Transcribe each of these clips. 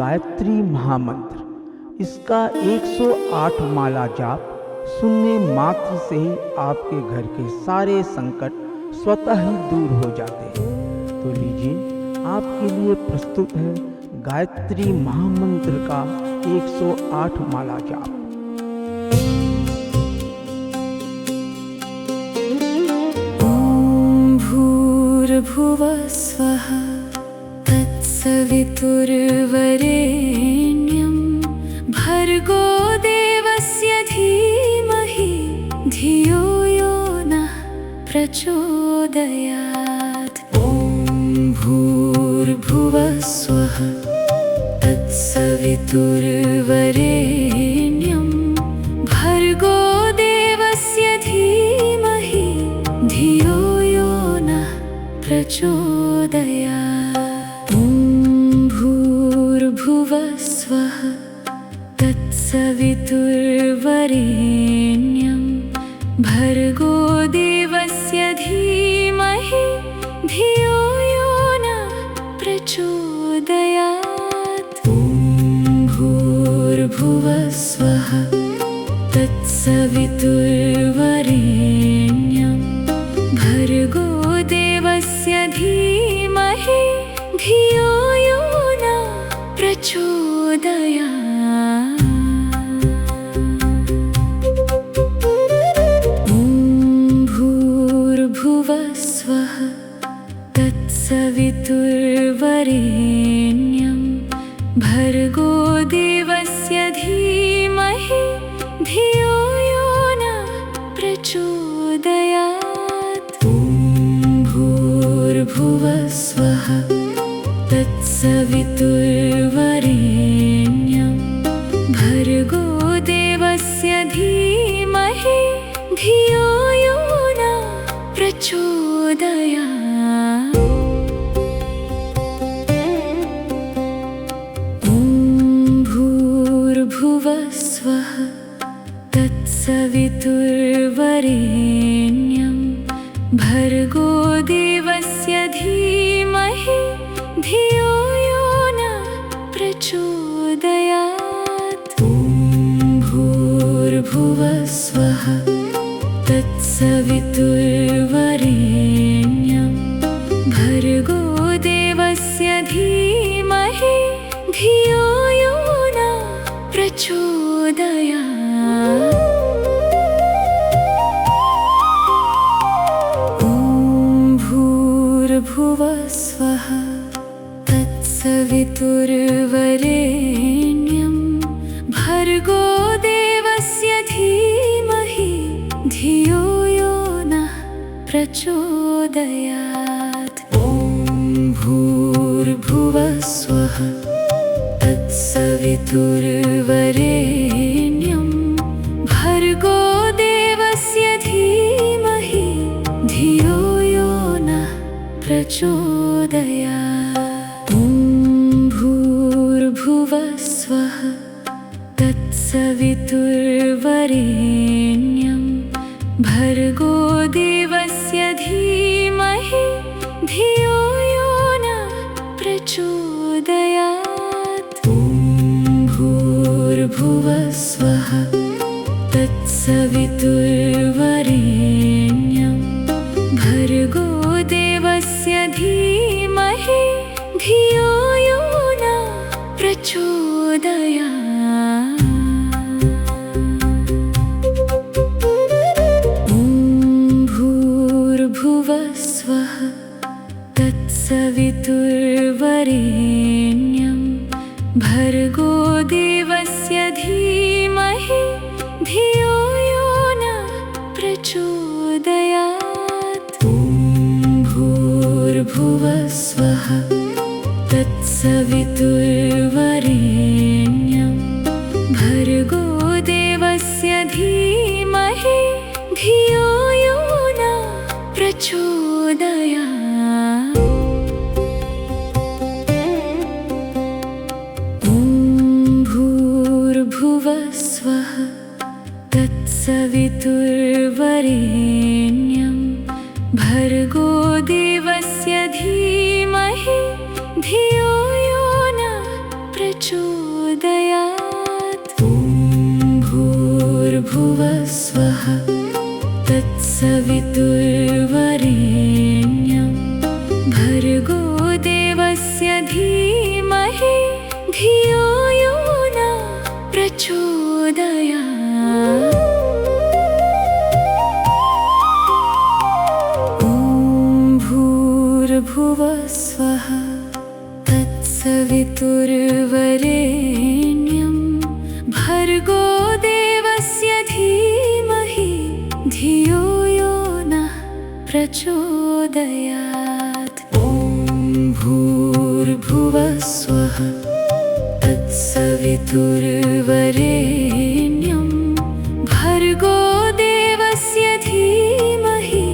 गायत्री महामंत्र। इसका 108 माला जाप सुनने मात्र से ही आपके घर के सारे संकट स्वतः ही दूर हो जाते हैं। तो लीजिए, आपके लिए प्रस्तुत है गायत्री महामंत्र का 108 माला जाप। भूर्भुवः स्वः तत्सवितुर्वरेण्यं भर्गो देवस्य धीमहि धियो यो नः प्रचोदयात्। ॐ भूर्भुवः स्वः तत्सवितुर्वरेण्यं भर्गो देवस्य धीमहि धियो यो नः प्रचोदयात्। ॐ भूर्भुवः स्वः तत्सवितुर्वरेण्यं भर्गो देवस्य धीमहि धियो यो नः प्रचोदयात्। ॐ भूर्भुवः स्वः तत्सवितुर्वरेण्यं भर्गो देवस्य धीमहि धियो यो नः प्रचोदयात्। ॐ भूर्भुवः स्वः तत्सवितुर्वरेण्यं भर्गो देवस्य धीमहि धियो यो नः प्रचोदयात्। ॐ भूर्भुवः स्वः तत्सवितुर्वरेण्यं भर्गो देवस्य धीमहि धियो यो नः प्रचोदयात्। ॐ भूर्भुवः स्वः तत्सवितुर्वरेण्यं भर्गो देवस्य धीमहि धियो यो नः प्रचोदयात्। ॐ भूर्भुवः स्वः तत्सवितुर्वरेण्यं भर्गो देवस्य धीमहि धियो यो नः प्रचोदयात्। ॐ भूर्भुवः स्वः तत्सवितुर्वरेण्यं भर्गो देवस्य धीमहि धियो यो नः प्रचोदयात्। ॐ भूर्भुवः स्वः तत्सवितुर्वरेण्यं भर्गो देवस्य धीमहि धियो यो नः प्रचोदयात्। ॐ भूर्भुवः स्वः तत्सवितुर्वरेण्यं भर्गो देवस्य धीमहि धियो यो नः प्रचोदयात्। ॐ भूर्भुवः स्वः तत्सवितुर्वरेण्यं भर्गो देवस्य धीमहि धियो यो नः प्रचोदयात्। ॐ भूर्भुवः स्वः तत्सवितुर्वरेण्यं भर्गो देवस्य धीमहि धियो यो नः प्रचोदयात्। ॐ भूर्भुवः स्वः तत्सवितुर्वरेण्यं भर्गो देवस्य धीमहि धियो यो नः प्रचोदयात्। ॐ भूर्भुवः स्वः तत्सवितुर्वरेण्यं भर्गो देवस्य धीमहि धियो यो नः प्रचोदयात्। तत्सवितुर्वरेण्यं भर्गो देवस्य धीमहि धियो यो न प्रचोदयात्। ॐ भूर्भुवः स्वः तत्सवितुर्वरेण्यं भर्गो देवस्य धीमहि धियो यो नः प्रचोदयात्। ॐ भूर्भुवः स्वः तत्सवितुर्वरेण्यं भर्गो देवस्य धीमहि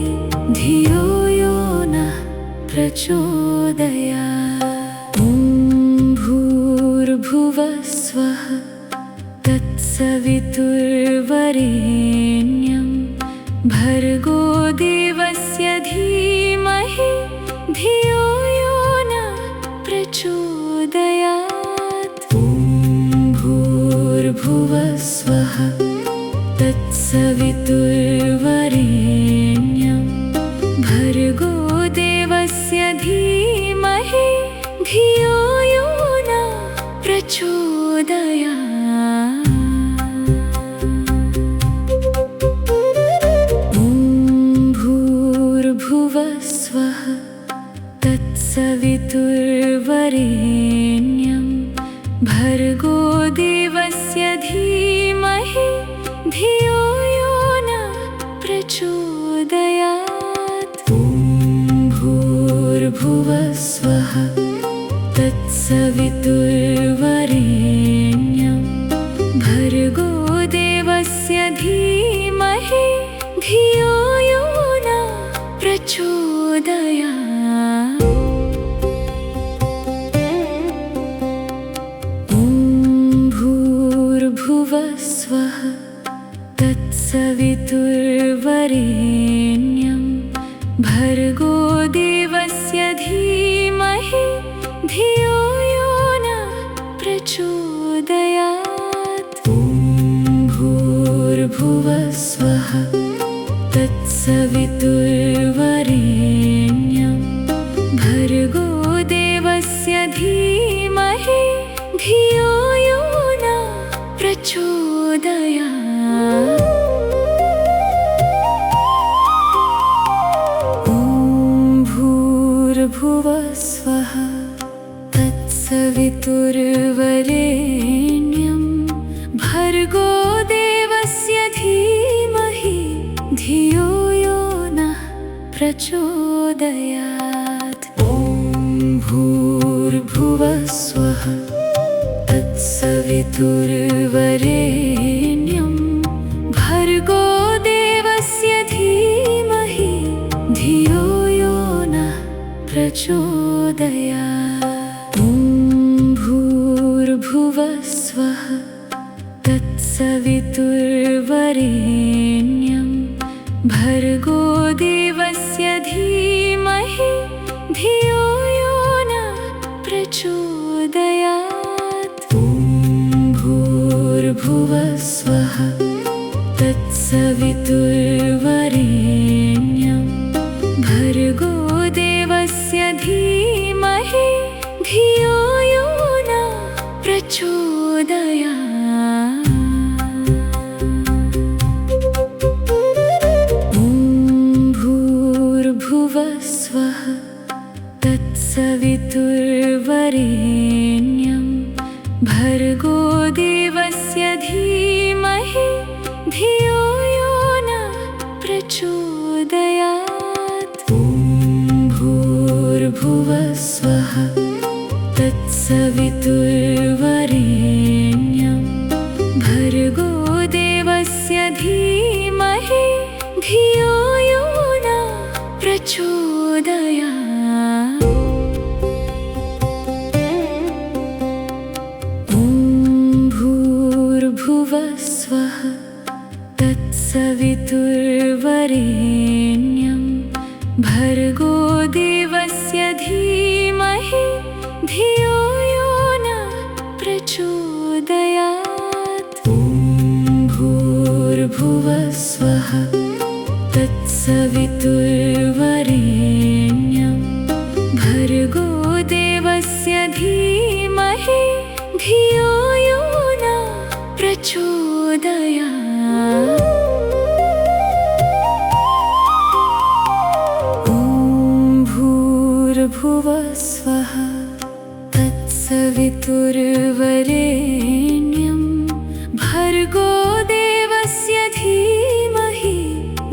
धियो यो नः प्रचोदयात्। ॐ भूर्भुवः स्वः तत्सवितुर्वरेण्यं भर्गो देवस्य धीमहि धियो यो नः प्रचोदयात्। ॐ भूर्भुवः स्वः तत्सवितुर्वरेण्यं भर्गो देवस्य धीमहि धियो यो नः प्रचोदयात्। ॐ भूर्भुवः स्वः तत्सवितुर्वरेण्यं भर्गो देवस्य धीमहि धियो यो नः प्रचोदयात्। ॐ भूर्भुवः स्वः तत्सवितुर्वरेण्यं भर्गो देवस्य धीमहि धियो यो नः प्रचोदयात्। ॐ भूर्भुवः स्वः तत्सवितुर्वरेण्यं भर्गो देवस्य धीमहि धियो यो नः प्रचोदयात्। ॐ भूर्भुवः स्वः तत्सवितुर्वरेण्यं भर्गो देवस्य धीमहि धियो यो नः प्रचोदयात्। ॐ भूर्भुवः स्वः तत्सवितुर्वरेण्यं भर्गो देवस्य धीमहि धियो यो नः प्रचोदयात्। ॐ भूर्भुवः स्वः तत्सवितुर्वरेण्यं भर्गो देवस्य धीमहि धियो यो नः प्रचोदयात्। ॐ भूर्भुवः स्वः तत्सवितुर्वरेण्यं भर्गो देवस्य धीमहि धियो यो नः प्रचोदयात्। ॐ भूर्भुवः स्वः तत्सवितुर्वरेण्यं भर्गो देवस्य धीमहि धियो यो नः प्रचोदयात्। ॐ भूर्भुवः स्वः तत्सवितुर्वरेण्यं भर्गो देवस्य धीमहि धियो यो नः प्रचोदयात्। ॐ भूर्भुवः स्वः तत्सवितुर्वरेण्यं भर्गो देवस्य धीमहि धियो यो नः प्रचोदयात्। ॐ भूर्भुवः स्वः तत्सवितुर्वरेण्यं भर्गो देवस्य धीमहि धियो यो नः तत्सवितुर्वरेण्यं भर्गो देवस्य धीमहि धियो यो न प्रचोदयात्। ॐ भूर्भुवः स्वः तत्सवितुर्वरेण्यं भर्गो देवस्य धीमहि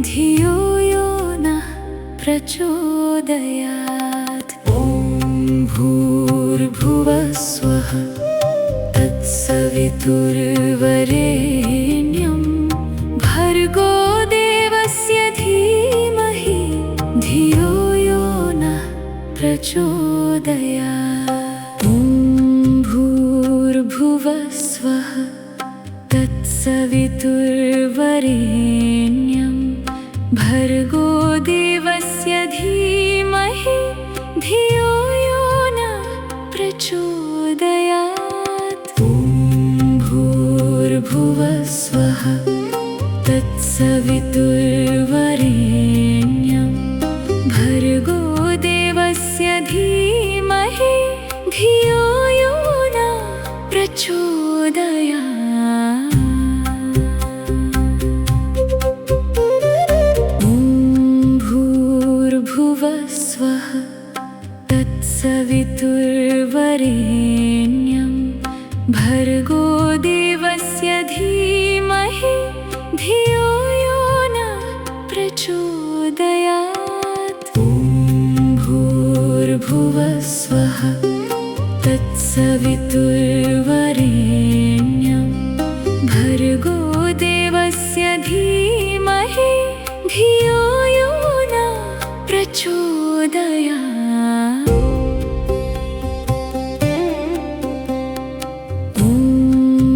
धियो यो नः प्रचोदयात्। ॐ भूर्भुवः स्वः तत्सवितुर्वरेण्यं भर्गो देवस्य धीमहि धियो यो नः प्रचोदयात्। ॐ भूर्भुवः स्वः तत्सवितुर्वरेण्यं भर्गो देवस्य धीमहि धियो यो नः प्रचोदयात्। ॐ भूर्भुवः स्वः तत्सवितुर्वरेण्यं भर्गो देवस्य धीमहि धियो यो नः प्रचोदयात्। ॐ भूर्भुवः स्वः तत्सवितुर्वरेण्यं भर्गो देवस्य धीमहि धियो यो नः प्रचोदयात्। ॐ भूर्भुवः स्वः तत्सवितुर्वरेण्यं भर्गो देवस्य धीमहि धियो यो नः प्रचोदयात्। ॐ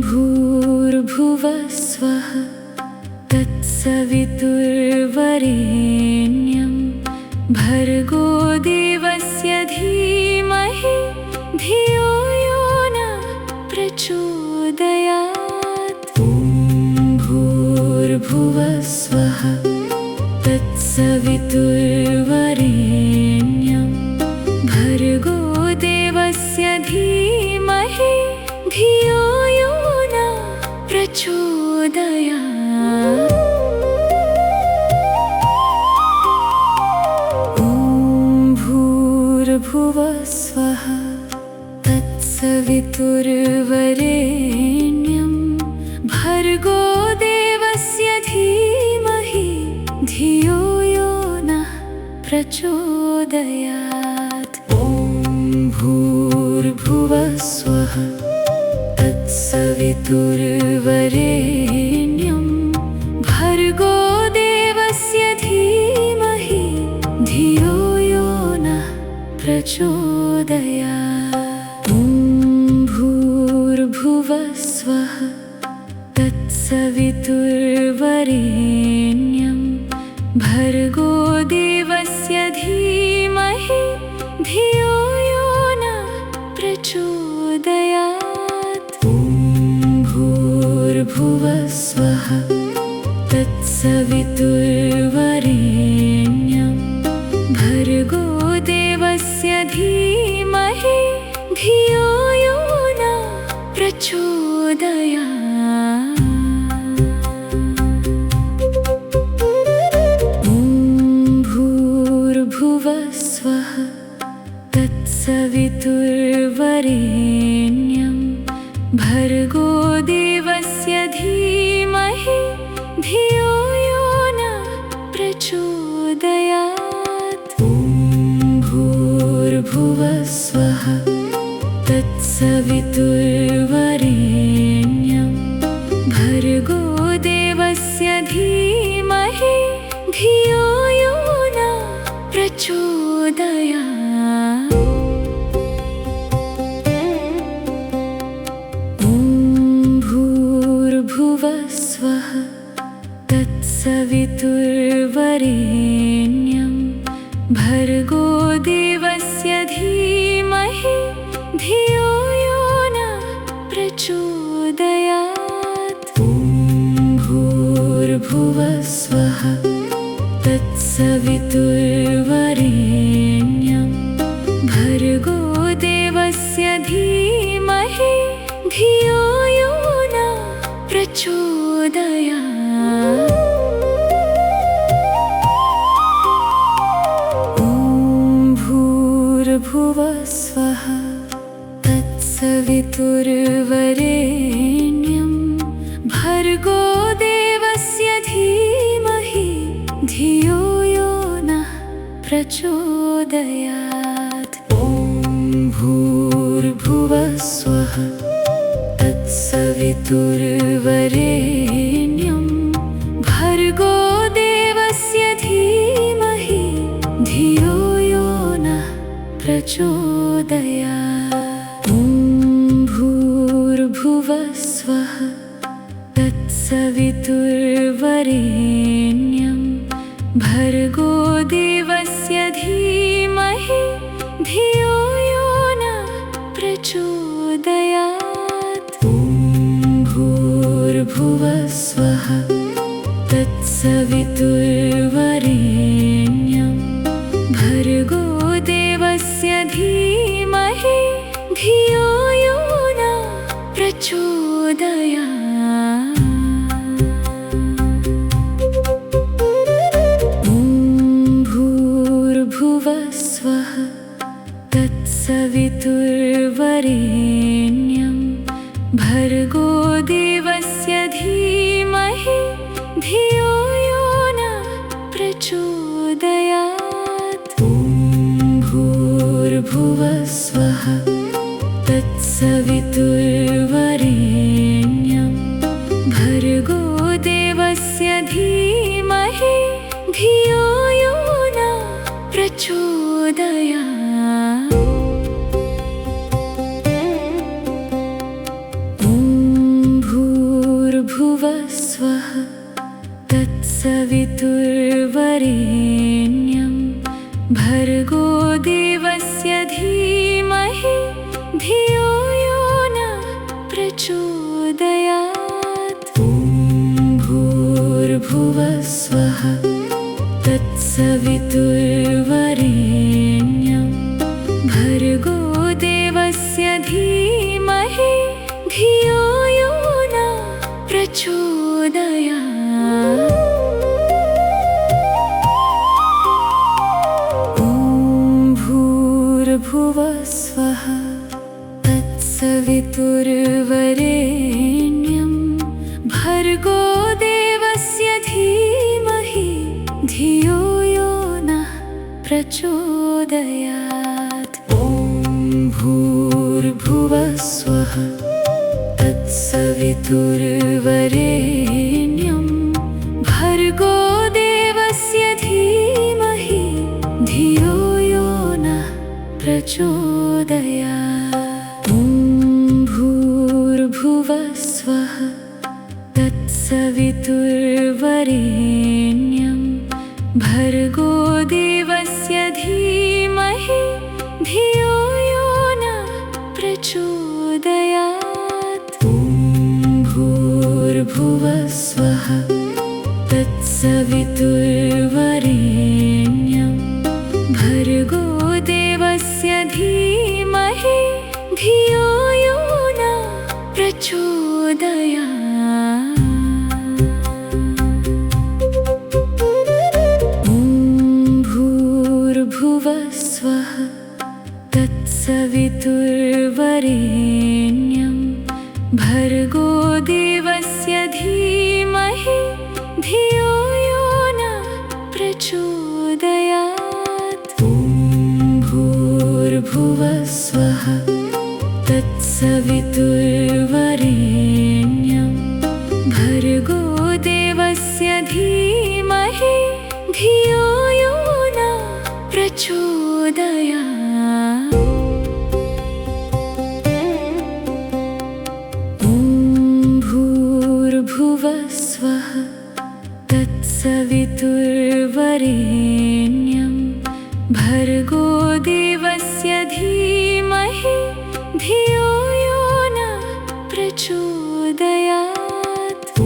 भूर्भुवः स्वः तत्सवितुर्वरेण्यं भर्गो देवस्य धीमहि धियो यो नः प्रचोदयात्। ॐ भूर्भुवः स्वः तत्सवितुर्वरेण्यं भर्गो देवस्य धीमहि धियो यो नः प्रचोदयात्। ॐ भूर्भुवः स्वः तत्सवितुर्वरेण्यं भर्गो देवस्य धीमहि धियो यो नः प्रचोदयात्। ॐ भूर्भुवः स्वः तत्सवितुर्वरेण्यं भर्गो देवस्य धीमहि धियो यो नः प्रचोदयात्। ॐ भूर्भुवः स्वः तत्सवितुर्वरेण्यं भर्गो देवस्य धीमहि धियो यो नः प्रचोदयात्। ॐ भूर्भुवः स्वः तत्सवितुर्वरेण्यं भर्गो देवस्य धीमहि धियो यो नः प्रचोदयात्। ॐ भूर्भुवः स्वः तत्सवितुर्वरेण्यं भर्गो देवस्य धीमहि धियो यो नः प्रचोदयात्। ॐ भूर्भुवः स्वः तत्सवितुर्वरेण्यं भर्गो देवस्य धीमहि धियो यो नः प्रचोदयात्। ॐ भूर्भुवः स्वः तत्सवितुर्वरेण्यं भर्गो देवस्य धीमहि धियो यो नः प्रचोदयात्। ॐ भूर्भुवः स्वः तत्सवितुर्वरेण्यं तत्सवितुर्वरेण्यं भर्गो देवस्य धीमहि धियो यो न प्रचोदयात्। ॐ भूर्भुवः स्वः तत्सवितुर्वरेण्यं भर्गो देवस्य धीमहि धियो यो नः प्रचोदयात्। ॐ भूर्भुवः स्वः तत्सवितुर्वरेण्यं भर्गो देवस्य धीमहि धियो यो नः प्रचोदयात्। ॐ भूर्भुवः स्वः तत्सवितुर्वरेण्यं भर्गो देवस्य धीमहि धियो यो नः प्रचोदयात्। ॐ भूर्भुवः स्वः तत्सवितुर्वरेण्यं भर्गो देवस्य धीमहि धियो यो नः प्रचोदयात्। ॐ भूर्भुवः स्वः तत्सवितुर्वरेण्यं भर्गो देवस्य धीमहि धियो यो नः प्रचोदयात्। ॐ भूर्भुवः स्वः तत्सवितुर्वरेण्यं भर्गो देवस्य धीमहि धियो यो नः प्रचोदयात्। ॐ भूर्भुवः स्वः तत्सवितुर्वरेण्यं भर्गो देवस्य धीमहि धियो यो नः प्रचोदयात्। ॐ भूर्भुवः स्वः तत्सवितुर्वरेण्यं भर्गो देवस्य धीमहि धियो यो नः प्रचोदयात्। ॐ भूर्भुवः स्वः तत्सवितुर्वरेण्यं भर्गो देवस्य धीमहि धियो यो नः प्रचोदयात्। ॐ भूर्भुवः स्वः तत्सवितुर्वरेण्यं भर्गो देवस्य धीमहि धियो यो नः प्रचोदयात्। ॐ भूर्भुवः स्वः तत्सवितुर्वरेण्यं भर्गो देवस्य धीमहि धियो यो नः प्रचोदयात्। ॐ भूर्भुवः स्वः तत्सवितुर्वरेण्यं भर्गो देवस्य धीमहि धियो यो नः प्रचोदयात्। ॐ भूर्भुवः स्वः तत्सवितुर्वरेण्यं भर्गो देवस्य धीमहि धियो यो नः प्रचोदयात्। ॐ भूर्भुवः स्वः तत्सवितुर्वरेण्यं भर्गो देवस्य धीमहि धियो यो नः प्रचोदयात्। ॐ भूर्भुवः स्वः तत्सवितुर्वरेण्यं भर्गो देवस्य धीमहि धियो यो नः प्रचोदयात्। ॐ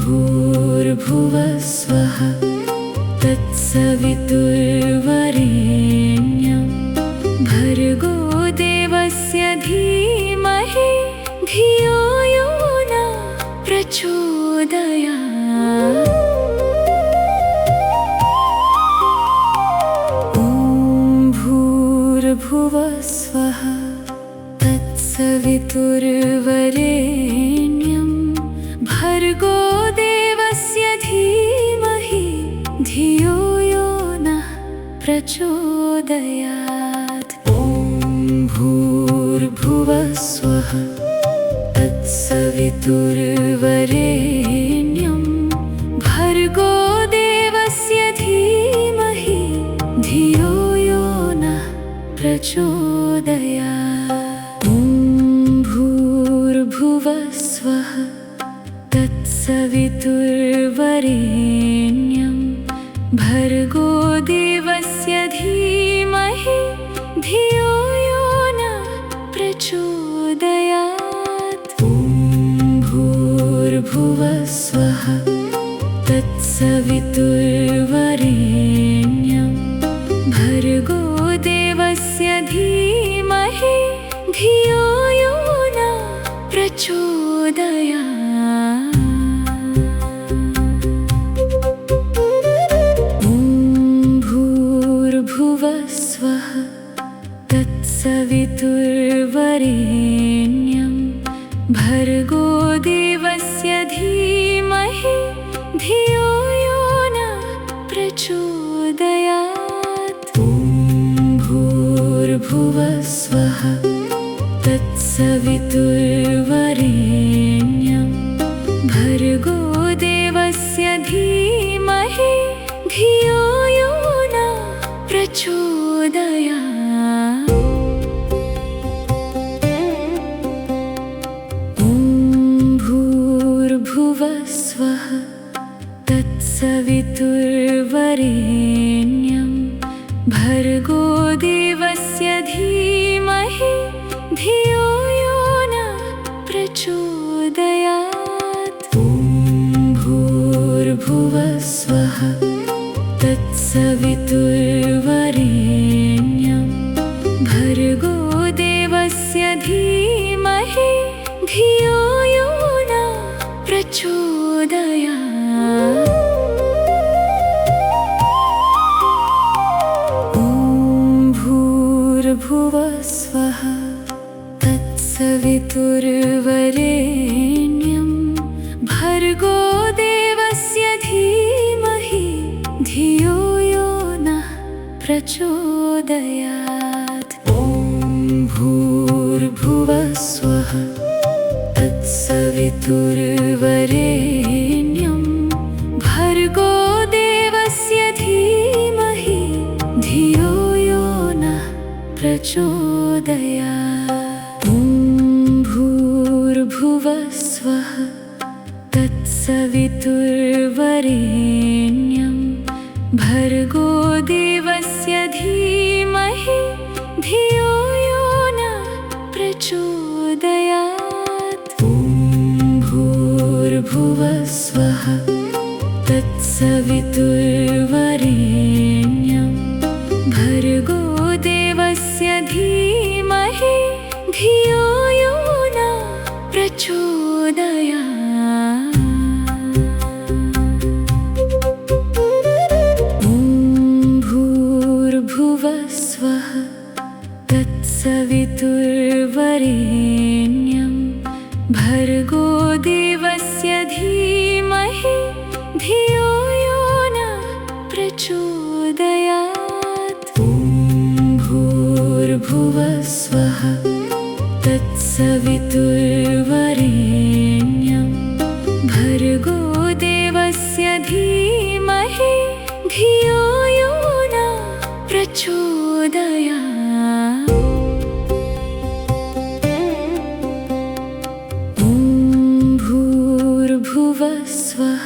भूर्भुवः स्वः तत्सवितुर्वरेण्यं तत्सवितुर्वरेण्यं भर्गो देवस्य धीमहि धियो यो न प्रचोदयात्। ॐ भूर्भुवः स्वः तत्सवितुर्वरेण्यं भर्गो देवस्य धीमहि धियो यो नः प्रचोदयात्। ॐ भूर्भुवः स्वः तत्सवितुर्वरेण्यं भर्गो देवस्य धीमहि धियो यो नः प्रचोदयात्। ॐ भूर्भुवः स्वः तत्सवितुर्वरेण्यं भर्गो देवस्य धीमहि धियो यो नः प्रचोदयात्। ॐ भूर्भुवः स्वः तत्सवितुर्वरेण्यं भर्गो देवस्य धीमहि धियो यो नः प्रचोदयात्। ॐ भूर्भुवः स्वः तत्सवितुर्वरेण्यं भर्गो देवस्य धीमहि धियो यो नः प्रचोदयात्। ॐ भूर्भुवः स्वः तत्सवितुर्वरेण्यं भर्गो देवस्य धीमहि धियो यो नः प्रचोदयात्। ॐ भूर्भुवः स्वः तत्सवितुर्वरेण्यं भर्गो देवस्य धीमहि धियो यो नः प्रचोदयात्। ॐ भूर्भुवः स्वः तत्सवितुर्वरेण्यं भर्गो देवस्य धीमहि धियो यो नः प्रचोदयात्। ॐ भूर्भुवः स्वः तत्सवितुर्वरेण्यं भर्गो देवस्य धीमहि धियो यो नः प्रचोदयात्। ॐ भूर्भुवः स्वः तत्सवितुर्वरेण्यं भर्गो देवस्य धीमहि धियो यो नः प्रचोदयात्। ॐ भूर्भुवः स्वः तत्सवितुर्वरेण्यं भर्गो देवस्य धीमहि धियो यो नः प्रचोदयात्। ॐ भूर्भुवः स्वः तत्सवितुर्वरेण्यं भर्गो देवस्य धीमहि धियो यो नः प्रचोदयात्। ॐ भूर्भुवः स्वः तत्सवितुर्वरेण्यं भर्गो देवस्य धीमहि धियो यो नः प्रचोदयात्। ॐ भूर्भुवः स्वः तत्सवितुर्वरेण्यं भर्गो देवस्य धीमहि धियो यो नः प्रचोदयात्। ॐ भूर्भुवः स्वः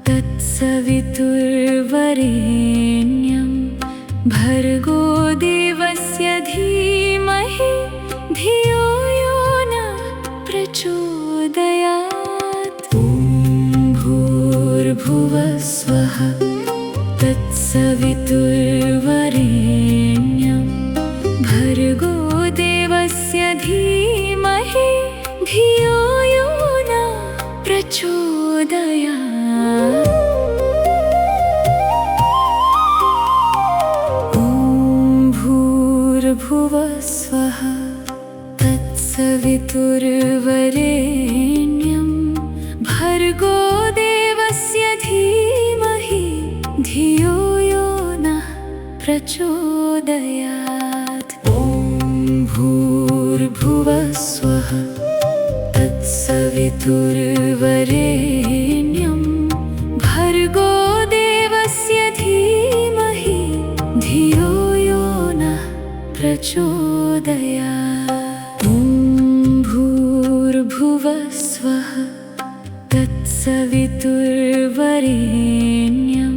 तत्सवितुर्वरेण्यं भर्गो देवस्य धीमहि धियो यो नः प्रचोदयात्। तत्सवितुर्वरेण्यं भर्गो देवस्य धीमहि धियो यो न प्रचोदयात्। ॐ भूर्भुवः स्वः तत्सवितुर्वरेण्यं भर्गो देवस्य धीमहि धियो यो नः प्रचोदयात्। ॐ भूर्भुवः स्वः तत्सवितुर्वरेण्यं भर्गो देवस्य धीमहि धियो यो नः प्रचोदयात्। ॐ भूर्भुवः स्वः तत्सवितुर्वरेण्यं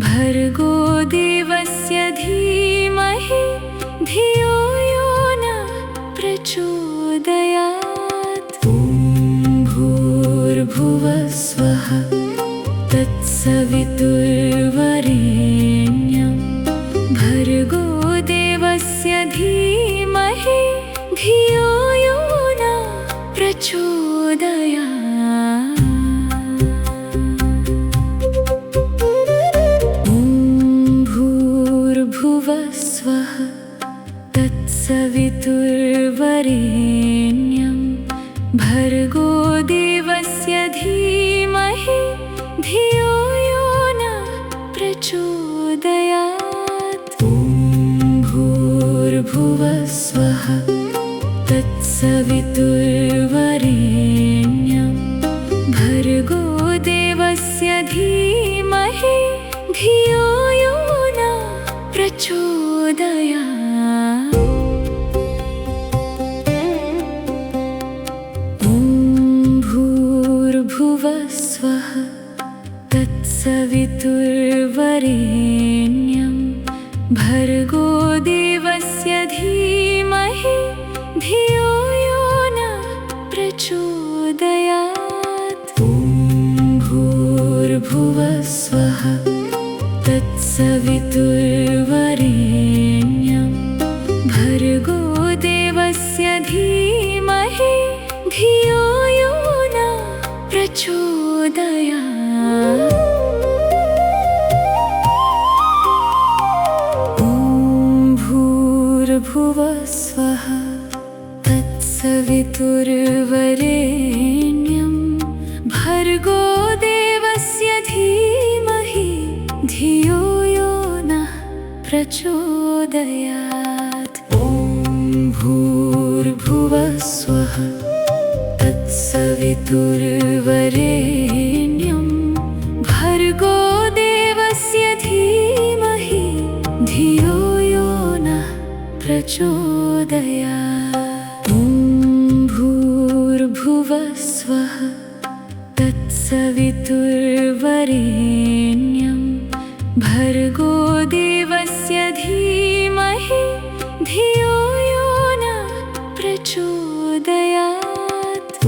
भर्गो देवस्य धीमहि धियो यो नः प्रचोदयात्। ॐ भूर्भुवः स्वः तत्सवितुर्वरेण्यं भर्गो देवस्य धीमहि धियो यो नः प्रचोदयात्। ॐ भूर्भुवः स्वः तत्सवितुर्वरेण्यं भर्गो देवस्य धीमहि धियो यो नः प्रचोदयात्। ॐ भूर्भुवः स्वः तत्सवितुर्वरेण्यं भर्गो देवस्य धीमहि धियो यो नः प्रचोदयात्। ॐ भूर्भुवः स्वः तत्सवितुर्वरेण्यं भर्गो देवस्य धीमहि धियो यो नः प्रचोदयात्। ॐ भूर्भुवः स्वः तत्सवितुर्वरेण्यं भर्गो देवस्य धीमहि धियो यो नः प्रचोदयात्। ॐ भूर्भुवः स्वः तत्सवितुर्वरेण्यं भर्गो देवस्य धीमहि धियो यो नः प्रचोदयात्। ॐ भूर्भुवः स्वः तत्सवितुर्वरेण्यं भर्गो देवस्य धीमहि धियो यो नः प्रचोदयात्। ॐ भूर्भुवः स्वः तत्सवितुर्वरेण्यं भर्गो देवस्य धीमहि धियो यो नः प्रचोदयात्। ॐ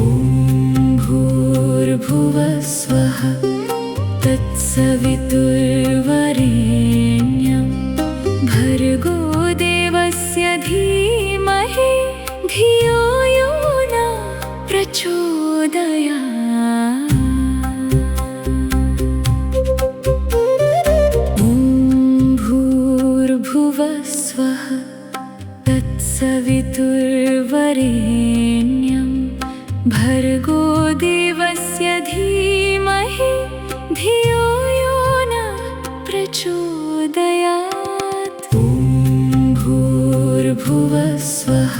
भूर्भुवः स्वः तत्सवितुर्वरेण्यं भर्गो देवस्य धीमहि धियो यो नः प्रचोदयात्। ॐ भूर्भुवः स्वः तत्सवितुर्वरेण्यं भर्गो देवस्य धीमहि धियो यो नः प्रचोदयात्। ॐ भूर्भुवः स्वः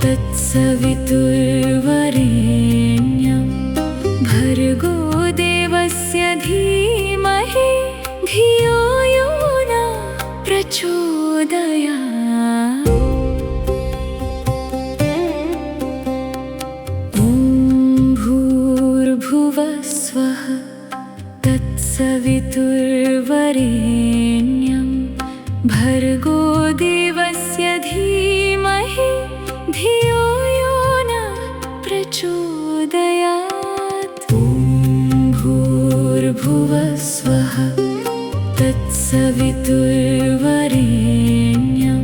तत्सवितुर्वरेण्यं भर्गो देवस्य धीमहि धियो यो नः प्रचोदयात्। ॐ भूर्भुवः स्वः तत्सवितुर्वरेण्यं भर्गो देवस्य धीमहि धियो यो नः प्रचोदयात्। ॐ भूर्भुवः स्वः तत्सवितुर्वरेण्यं तत्सवितुर्वरेण्यं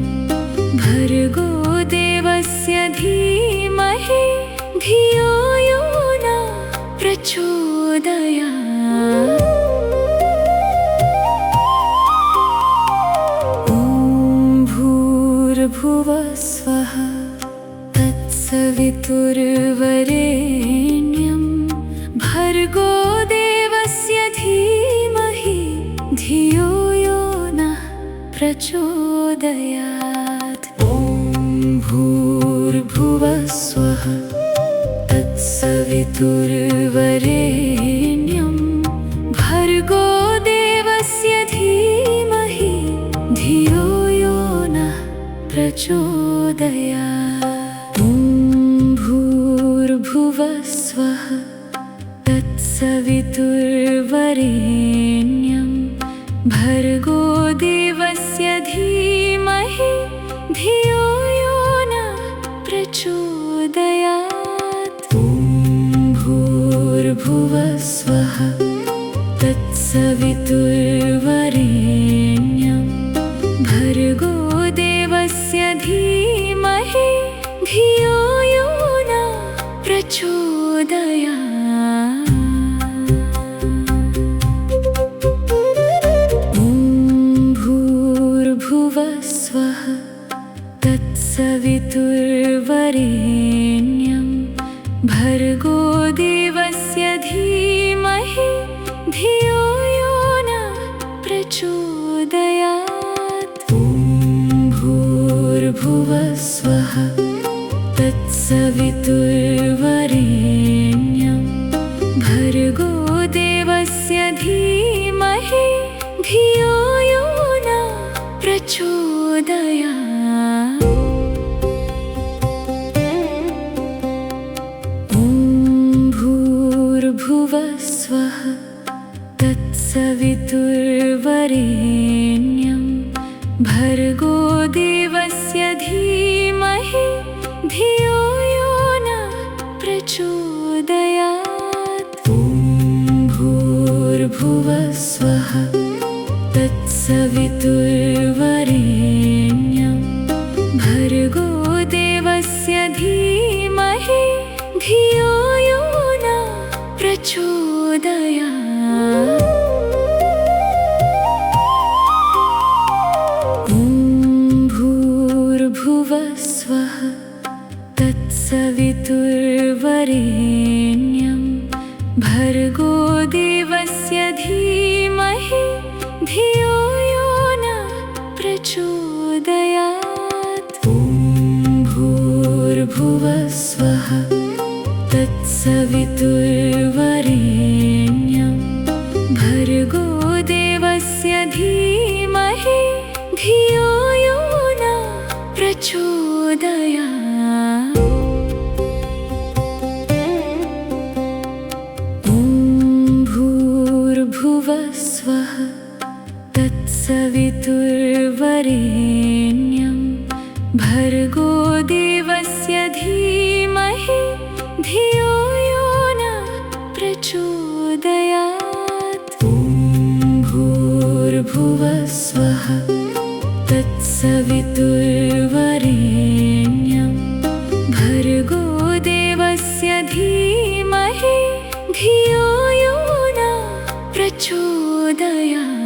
भर्गो देवस्य धीमहि धियो यो न प्रचोदयात्। ॐ भूर्भुवः स्वः तत्सवितुर्वरेण्यं भर्गो देवस्य धीमहि धियो यो नः प्रचोदयात्। ॐ भूर्भुवः स्वः तत्सवितुर्वरेण्यं भर्गो देवस्य धीमहि धियो यो नः प्रचोदयात्। ॐ भूर्भुवः स्वः तत्सवितुर्वरेण्यं भर्गो देवस्य धीमहि धियो यो नः प्रचोदयात्। ॐ भूर्भुवः स्वः तत्सवितुर्वरेण्यं भर्गो देवस्य धीमहि धियो यो नः प्रचोदयात्। ॐ भूर्भुवः स्वः तत्सवितुर्वरेण्यं भर्गो देवस्य धीमहि धियो यो नः प्रचोदयात्। ॐ भूर्भुवः स्वः तत्सवितुर्वरेण्यं भर्गो देवस्य धीमहि धियो यो नः प्रचोदयात्। ॐ भूर्भुवः स्वः तत्सवितुर्वरेण्यं भर्गो देवस्य धीमहि धियो यो नः प्रचोदयात्। ॐ भूर्भुवः स्वः तत्सवितुर्वरेण्यं भर्गो देवस्य धीमहि धियो यो नः प्रचोदयात्। ॐ भूर्भुवः स्वः तत्सवितुर्वरेण्यं भर्गो देवस्य धीमहि धियो यो नः प्रचोदयात्। ॐ भूर्भुवः स्वः तत्सवितुर्वरेण्यं भर्गो देवस्य धीमहि धियो यो नः प्रचोदयात्। ॐ भूर्भुवः स्वः तत्सवितुर्वरेण्यं भर्गो देवस्य धीमहि धियो यो नः प्रचोदयात्। ॐ भूर्भुवः स्वः तत्सवितुर्वरेण्यं भर्गो देवस्य धीमहि धियो यो नः प्रचोदयात्।